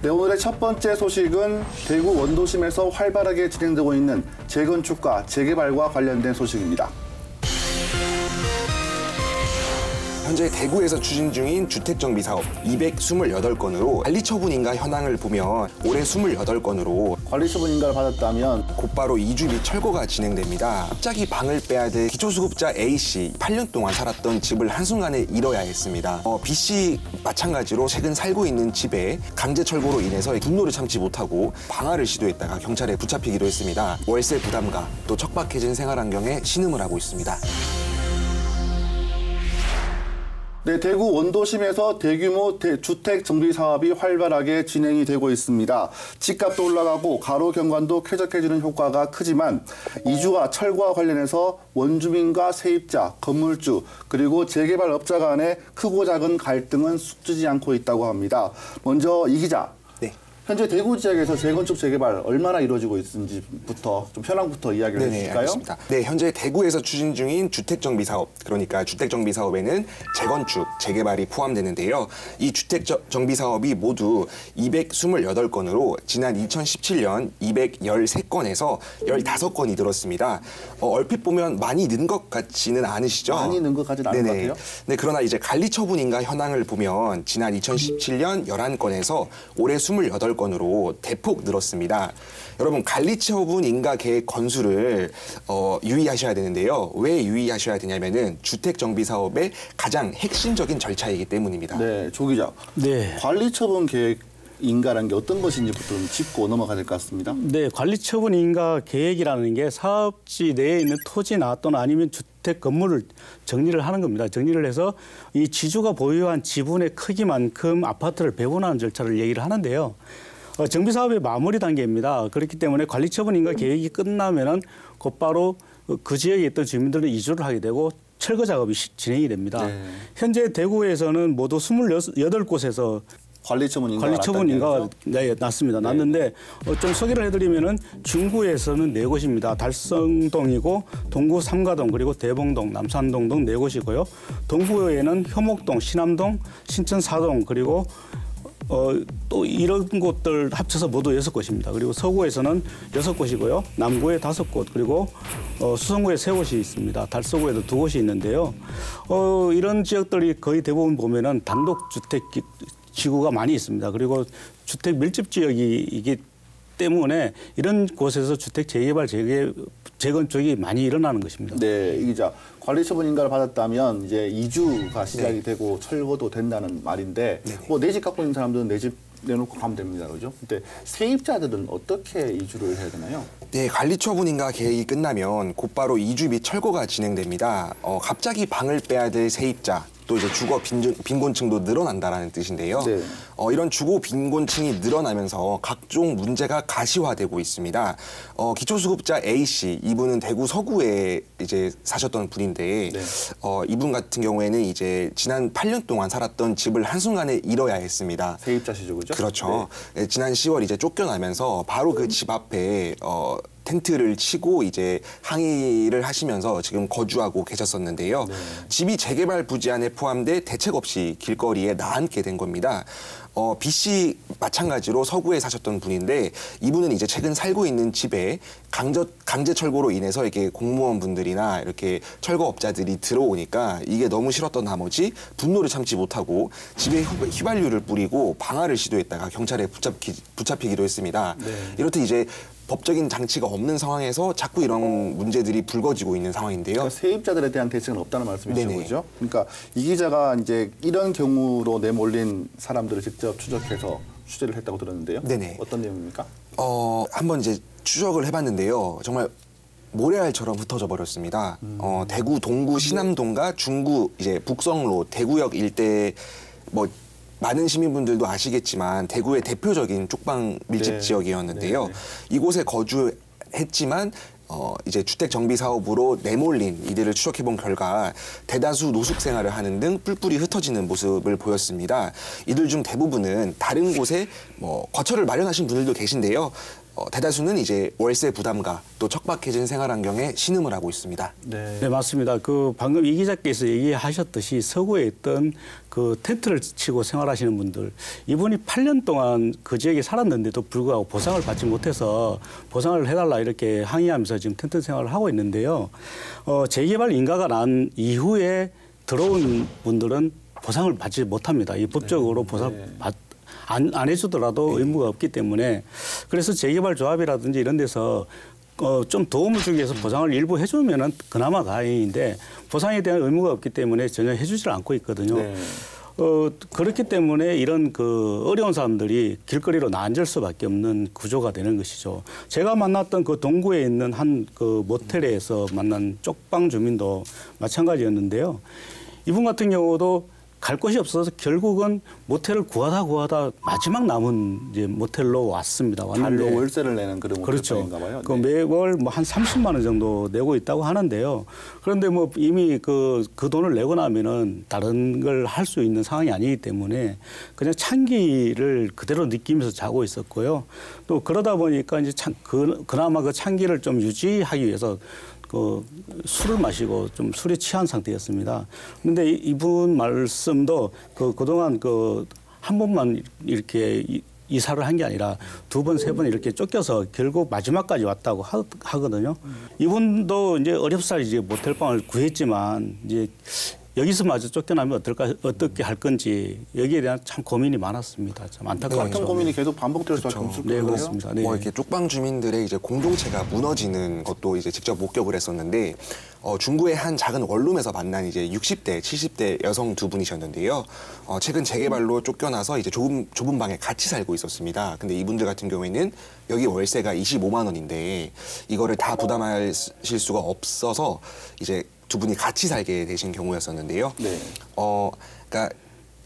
네, 오늘의 첫 번째 소식은 대구 원도심에서 활발하게 진행되고 있는 재건축과 재개발과 관련된 소식입니다. 현재 대구에서 추진 중인 주택정비 사업 228건으로 관리처분인가 현황을 보면 올해 28건으로 관리처분인가를 받았다면 곧바로 이주 및 철거가 진행됩니다. 갑자기 방을 빼야 될 기초수급자 A씨 8년 동안 살았던 집을 한순간에 잃어야 했습니다. B씨 마찬가지로 최근 살고 있는 집에 강제 철거로 인해서 분노를 참지 못하고 방화를 시도했다가 경찰에 붙잡히기도 했습니다. 월세 부담과 또 척박해진 생활 환경에 신음을 하고 있습니다. 네, 대구 원도심에서 대규모 주택 정비 사업이 활발하게 진행이 되고 있습니다. 집값도 올라가고 가로 경관도 쾌적해지는 효과가 크지만 이주와 철거와 관련해서 원주민과 세입자, 건물주, 그리고 재개발업자 간의 크고 작은 갈등은 쑥지지 않고 있다고 합니다. 먼저 이 기자. 현재 대구 지역에서 재건축, 재개발 얼마나 이루어지고 있는지부터 좀 현황부터 이야기를 해주실까요? 알겠습니다. 네, 현재 대구에서 추진 중인 주택정비 사업, 그러니까 주택정비 사업에는 재건축, 재개발이 포함되는데요. 이 주택정비 사업이 모두 228건으로 지난 2017년 213건에서 15건이 늘었습니다. 얼핏 보면 많이 는 것 같지는 않으시죠? 많이 는 것 같지는 않은 것 같아요. 네, 그러나 이제 관리처분인가 현황을 보면 지난 2017년 11건에서 올해 28건으로 대폭 늘었습니다. 여러분, 관리처분 인가 계획 건수를 유의하셔야 되는데요. 왜 유의하셔야 되냐면은 주택정비 사업의 가장 핵심적인 절차이기 때문입니다. 네, 조 기자. 네. 관리처분 계획 인가라는 게 어떤 것인지부터 좀 짚고 넘어가야 될 것 같습니다. 네, 관리처분 인가 계획이라는 게 사업지 내에 있는 토지나 또는 아니면 주택 건물을 정리를 하는 겁니다. 정리를 해서 이 지주가 보유한 지분의 크기만큼 아파트를 배분하는 절차를 얘기를 하는데요. 정비 사업의 마무리 단계입니다. 그렇기 때문에 관리처분 인가 계획이 끝나면은 곧바로 그 지역에 있던 주민들은 이주를 하게 되고 철거 작업이 진행이 됩니다. 네. 현재 대구에서는 모두 28곳에서 관리처분 인가가 났습니다. 네. 났는데 좀 소개를 해드리면은 중구에서는 4곳입니다. 달성동이고 동구 삼가동 그리고 대봉동, 남산동 등 4곳이고요. 동구에는 효목동, 신암동, 신천 사동 그리고 또 이런 곳들 합쳐서 모두 6곳입니다. 그리고 서구에서는 6곳이고요. 남구에 5곳, 그리고 수성구에 3곳이 있습니다. 달서구에도 2곳이 있는데요. 이런 지역들이 거의 대부분 보면은 단독주택 지구가 많이 있습니다. 그리고 주택 밀집 지역이기 때문에 이런 곳에서 주택 재개발, 재건축이 많이 일어나는 것입니다. 네, 이 기자. 관리처분 인가를 받았다면 이제 이주가 시작이 되고 철거도 된다는 말인데 뭐 내 집 갖고 있는 사람들은 내 집 내놓고 가면 됩니다. 그죠? 근데 세입자들은 어떻게 이주를 해야 되나요? 네, 관리처분 인가 계획이 끝나면 곧바로 이주 및 철거가 진행됩니다. 갑자기 방을 빼야 될 세입자, 또 이제 주거 빈곤층도 늘어난다라는 뜻인데요. 네. 이런 주거 빈곤층이 늘어나면서 각종 문제가 가시화되고 있습니다. 기초수급자 A씨, 이분은 대구 서구에 이제 사셨던 분인데, 네. 이분 같은 경우에는 이제 지난 8년 동안 살았던 집을 한순간에 잃어야 했습니다. 세입자시죠, 그죠? 그렇죠. 네. 지난 10월 이제 쫓겨나면서 바로 그 집 앞에 텐트를 치고 이제 항의를 하시면서 지금 거주하고 계셨었는데요. 네. 집이 재개발 부지 안에 포함돼 대책 없이 길거리에 나앉게 된 겁니다. B씨 마찬가지로 서구에 사셨던 분인데 이분은 이제 최근 살고 있는 집에 강제 철거로 인해서 이렇게 공무원분들이나 이렇게 철거업자들이 들어오니까 이게 너무 싫었던 나머지 분노를 참지 못하고 집에 휘발유를 뿌리고 방화를 시도했다가 경찰에 붙잡히기도 했습니다. 네. 이렇듯 이제 법적인 장치가 없는 상황에서 자꾸 이런 문제들이 불거지고 있는 상황인데요. 그러니까 세입자들에 대한 대책은 없다는 말씀이시죠, 그죠? 그러니까 이 기자가 이제 이런 경우로 내몰린 사람들을 직접 추적해서 취재를 했다고 들었는데요. 네네. 어떤 내용입니까? 한번 이제 추적을 해봤는데요. 정말 모래알처럼 흩어져 버렸습니다. 대구 동구 신암동과 중구 이제 북성로 대구역 일대 뭐 많은 시민분들도 아시겠지만 대구의 대표적인 쪽방 밀집 지역이었는데요. 이곳에 거주했지만 이제 주택 정비 사업으로 내몰린 이들을 추적해본 결과 대다수 노숙 생활을 하는 등 뿔뿔이 흩어지는 모습을 보였습니다. 이들 중 대부분은 다른 곳에 뭐 거처를 마련하신 분들도 계신데요. 대다수는 이제 월세 부담과 또 척박해진 생활 환경에 신음을 하고 있습니다. 네, 맞습니다. 그 방금 이 기자께서 얘기하셨듯이 서구에 있던 그 텐트를 치고 생활하시는 분들, 이분이 8년 동안 그 지역에 살았는데도 불구하고 보상을 받지 못해서 보상을 해달라 이렇게 항의하면서 지금 텐트 생활을 하고 있는데요. 재개발 인가가 난 이후에 들어온 분들은 보상을 받지 못합니다. 이 법적으로 보상을 안 해주더라도 의무가 없기 때문에, 그래서 재개발 조합이라든지 이런 데서 좀 도움을 주기 위해서 보상을 일부 해주면은 그나마 다행인데, 보상에 대한 의무가 없기 때문에 전혀 해주질 않고 있거든요. 네. 그렇기 때문에 이런 그 어려운 사람들이 길거리로 나앉을 수밖에 없는 구조가 되는 것이죠. 제가 만났던 그 동구에 있는 한 그 모텔에서 만난 쪽방 주민도 마찬가지였는데요. 이분 같은 경우도 갈 곳이 없어서 결국은 모텔을 구하다 마지막 남은 이제 모텔로 왔습니다. 왔는데 달로 월세를 내는 그런 그렇죠. 모텔인가 봐요. 그 매월 뭐 한 30만 원 정도 내고 있다고 하는데요. 그런데 뭐 이미 그 돈을 내고 나면은 다른 걸 할 수 있는 상황이 아니기 때문에 그냥 찬기를 그대로 느끼면서 자고 있었고요. 또 그러다 보니까 이제 그나마 그 찬기를 좀 유지하기 위해서 그 술을 마시고 좀 술에 취한 상태였습니다. 그런데 이분 말씀도 그동안 한 번만 이렇게 이사를 한 게 아니라 2번, 3번 이렇게 쫓겨서 결국 마지막까지 왔다고 하거든요. 이분도 이제 어렵사리 이제 모텔방을 구했지만 이제 여기서 마저 쫓겨나면 어떻게 할 건지 여기에 대한 참 고민이 많았습니다. 참 안타까웠죠. 같은 고민이 계속 반복될 수밖에 없을 네, 거예요. 그렇습니다. 네. 이렇게 쪽방 주민들의 이제 공동체가 무너지는 것도 이제 직접 목격을 했었는데, 중구의 한 작은 원룸에서 만난 이제 60대, 70대 여성 2분이셨는데요. 최근 재개발로 쫓겨나서 이제 좁은 방에 같이 살고 있었습니다. 근데 이분들 같은 경우에는 여기 월세가 25만 원인데 이거를 다 부담하실 수가 없어서 이제 2분이 같이 살게 되신 경우였었는데요. 네. 그러니까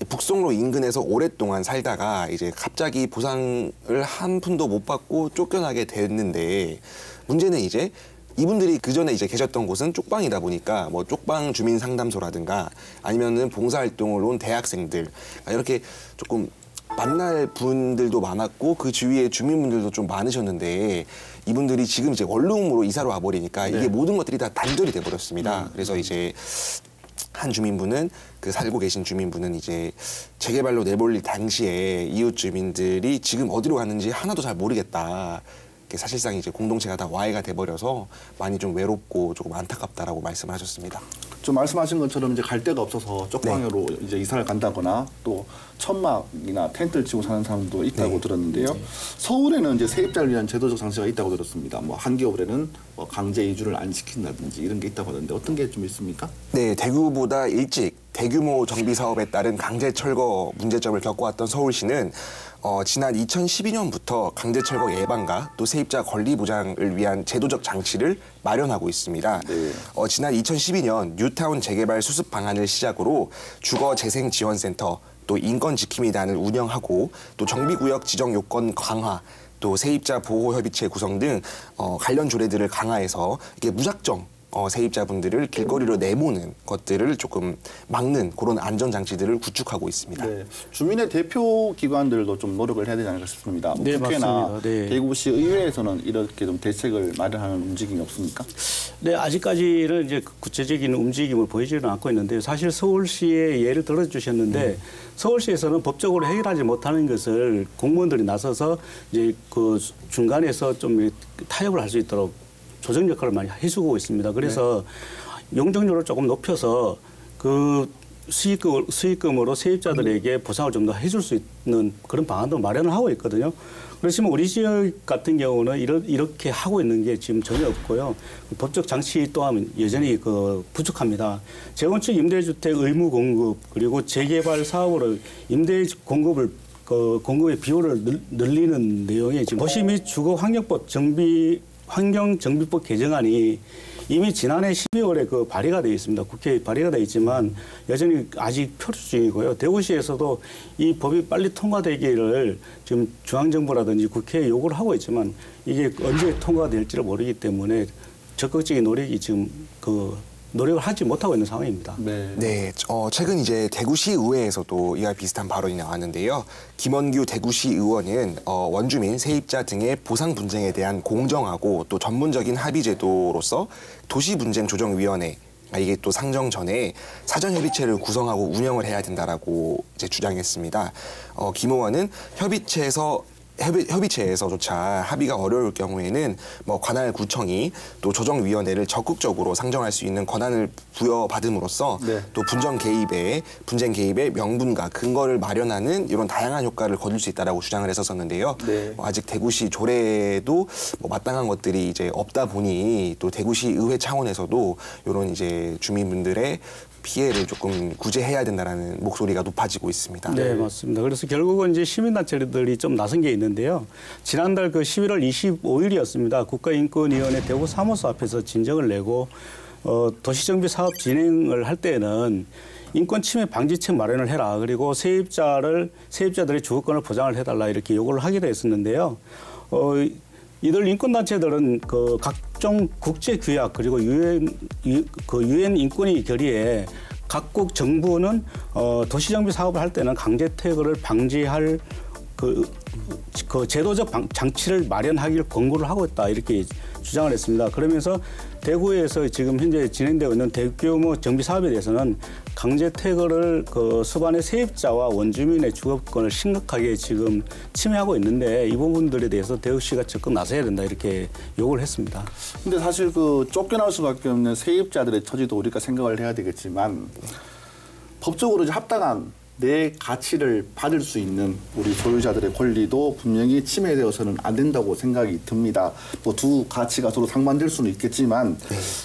북송로 인근에서 오랫동안 살다가 이제 갑자기 보상을 한 푼도 못 받고 쫓겨나게 됐는데, 문제는 이제 이분들이 그 전에 이제 계셨던 곳은 쪽방이다 보니까 뭐 쪽방 주민 상담소라든가 아니면은 봉사활동을 온 대학생들, 이렇게 조금 만날 분들도 많았고 그 주위에 주민분들도 좀 많으셨는데, 이분들이 지금 이제 원룸으로 이사를 와버리니까 이게 모든 것들이 다 단절이 돼버렸습니다. 그래서 이제 한 주민분은, 그 살고 계신 주민분은 이제 재개발로 내몰릴 당시에 이웃 주민들이 지금 어디로 갔는지 하나도 잘 모르겠다. 사실상 이제 공동체가 다 와해가 돼버려서 많이 좀 외롭고 조금 안타깝다라고 말씀을 하셨습니다. 좀 말씀하신 것처럼 이제 갈 데가 없어서 쪽방으로 이제 이사를 간다거나 또 천막이나 텐트를 치고 사는 사람도 있다고 들었는데요. 서울에는 이제 세입자를 위한 제도적 장치가 있다고 들었습니다. 뭐 한겨울에는 뭐 강제 이주를 안 시킨다든지 이런 게 있다고 하는데 어떤 게 좀 있습니까? 네, 대구보다 일찍 대규모 정비 사업에 따른 강제 철거 문제점을 겪어왔던 서울시는 지난 2012년부터 강제 철거 예방과 또 세입자 권리 보장을 위한 제도적 장치를 마련하고 있습니다. 네. 지난 2012년 뉴타운 재개발 수습 방안을 시작으로 주거 재생 지원센터, 또 인권지킴이단을 운영하고 또 정비구역 지정 요건 강화, 또 세입자 보호협의체 구성 등 관련 조례들을 강화해서 이게 무작정 세입자분들을 길거리로 내모는 것들을 조금 막는 그런 안전장치들을 구축하고 있습니다. 네. 주민의 대표 기관들도 좀 노력을 해야 되지 않을까 싶습니다. 뭐 네, 국회나 맞습니다. 네. 대구시 의회에서는 이렇게 좀 대책을 마련하는 움직임이 없습니까? 네, 아직까지는 이제 구체적인 움직임을 보이지는 않고 있는데, 사실 서울시의 예를 들어주셨는데 서울시에서는 법적으로 해결하지 못하는 것을 공무원들이 나서서 이제 그 중간에서 좀 타협을 할 수 있도록 조정 역할을 많이 해주고 있습니다. 그래서 용적률을 조금 높여서 그 수익금으로 세입자들에게 보상을 좀 더 해줄 수 있는 그런 방안도 마련을 하고 있거든요. 그렇지만 우리 지역 같은 경우는 이렇게 하고 있는 게 지금 전혀 없고요. 법적 장치 또한 여전히 부족합니다. 재건축 임대주택 의무 공급, 그리고 재개발 사업으로 임대 공급을 공급의 비율을 늘리는 내용이 지금 도시 및 주거 환경정비법 개정안이 이미 지난해 12월에 발의가 되어 있습니다. 국회에 발의가 되어 있지만 여전히 아직 표류 중이고요. 대구시에서도 이 법이 빨리 통과되기를 지금 중앙정부라든지 국회에 요구를 하고 있지만 이게 언제 통과될지를 모르기 때문에 적극적인 노력이 지금 노력을 하지 못하고 있는 상황입니다. 네, 최근 이제 대구시 의회에서도 이와 비슷한 발언이 나왔는데요. 김원규 대구시 의원은 원주민, 세입자 등의 보상 분쟁에 대한 공정하고 또 전문적인 합의 제도로서 도시분쟁조정위원회 이게 또 상정 전에 사전협의체를 구성하고 운영을 해야 된다라고 이제 주장했습니다. 김 의원은 협의체에서조차 합의가 어려울 경우에는 뭐 관할 구청이 또 조정위원회를 적극적으로 상정할 수 있는 권한을 부여받음으로써 또 분쟁 개입의 명분과 근거를 마련하는 이런 다양한 효과를 거둘 수 있다라고 주장을 했었는데요. 아직 대구시 조례도 뭐 마땅한 것들이 이제 없다 보니 또 대구시 의회 차원에서도 이런 이제 주민분들의 피해를 조금 구제해야 된다라는 목소리가 높아지고 있습니다. 네, 맞습니다. 그래서 결국은 이제 시민단체들이 좀 나선 게 있는데요. 지난달 그 11월 25일이었습니다. 국가인권위원회 대구 사무소 앞에서 진정을 내고 도시정비 사업 진행을 할 때에는 인권 침해 방지책 마련을 해라. 그리고 세입자들의 주거권을 보장을 해달라 이렇게 요구를 하기도 했었는데요. 이들 인권단체들은 그 각종 국제규약 그리고 유엔 인권위 결의에 각국 정부는 도시정비 사업을 할 때는 강제퇴거를 방지할 그 제도적 장치를 마련하기를 권고를 하고 있다 이렇게 주장을 했습니다. 그러면서 대구에서 지금 현재 진행되고 있는 대규모 정비 사업에 대해서는 강제 퇴거를 그 수반의 세입자와 원주민의 주거권을 심각하게 지금 침해하고 있는데 이 부분들에 대해서 대구시가 적극 나서야 된다 이렇게 요구를 했습니다. 근데 사실 그 쫓겨날 수밖에 없는 세입자들의 처지도 우리가 생각을 해야 되겠지만 법적으로 이제 합당한 내 가치를 받을 수 있는 우리 소유자들의 권리도 분명히 침해되어서는 안 된다고 생각이 듭니다. 뭐 두 가치가 서로 상반될 수는 있겠지만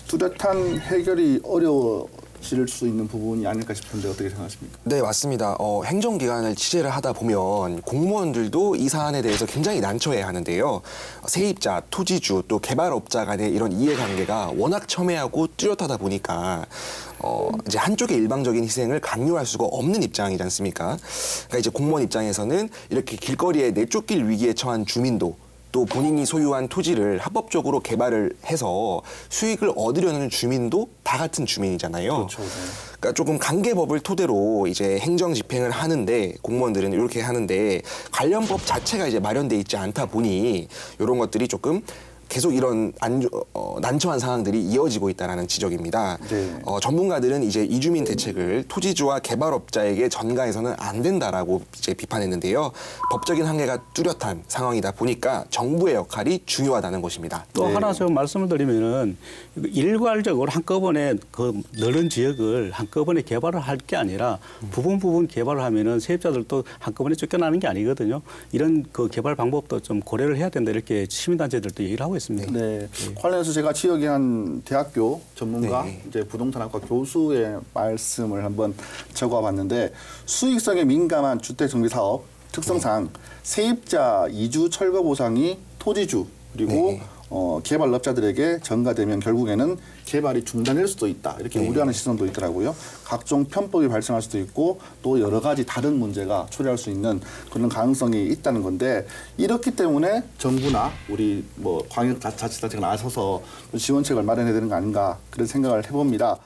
뚜렷한 해결이 어려워질 수 있는 부분이 아닐까 싶은데 어떻게 생각하십니까? 네, 맞습니다. 행정기관을 취재를 하다 보면 공무원들도 이 사안에 대해서 굉장히 난처해 하는데요. 세입자, 토지주, 또 개발업자 간의 이런 이해관계가 워낙 첨예하고 뚜렷하다 보니까 이제 한쪽의 일방적인 희생을 강요할 수가 없는 입장이지 않습니까? 그러니까 이제 공무원 입장에서는 이렇게 길거리에 내쫓길 위기에 처한 주민도 또 본인이 소유한 토지를 합법적으로 개발을 해서 수익을 얻으려는 주민도 다 같은 주민이잖아요. 그렇죠. 그러니까 조금 관계법을 토대로 이제 행정 집행을 하는데 공무원들은 이렇게 하는데 관련 법 자체가 이제 마련돼 있지 않다 보니 이런 것들이 조금 계속 이런 난처한 상황들이 이어지고 있다는 지적입니다. 전문가들은 이제 이주민 대책을 토지주와 개발업자에게 전가해서는 안 된다라고 이제 비판했는데요. 법적인 한계가 뚜렷한 상황이다 보니까 정부의 역할이 중요하다는 것입니다. 또 하나 좀 말씀을 드리면은 일괄적으로 한꺼번에 그 넓은 지역을 한꺼번에 개발을 할 게 아니라 부분 개발을 하면은 세입자들도 한꺼번에 쫓겨나는 게 아니거든요. 이런 그 개발 방법도 좀 고려를 해야 된다 이렇게 시민단체들도 얘기를 하고 있습니다. 네. 관련해서 제가 지역의 한 대학교 전문가, 이제 부동산학과 교수의 말씀을 한번 적어봤는데 수익성에 민감한 주택정비사업 특성상 세입자 이주 철거 보상이 토지주 그리고 개발업자들에게 전가되면 결국에는 개발이 중단될 수도 있다. 이렇게 우려하는 시선도 있더라고요. 각종 편법이 발생할 수도 있고 또 여러 가지 다른 문제가 초래할 수 있는 그런 가능성이 있다는 건데 이렇기 때문에 정부나 우리 뭐 광역자치단체가 나서서 지원책을 마련해야 되는 거 아닌가 그런 생각을 해봅니다.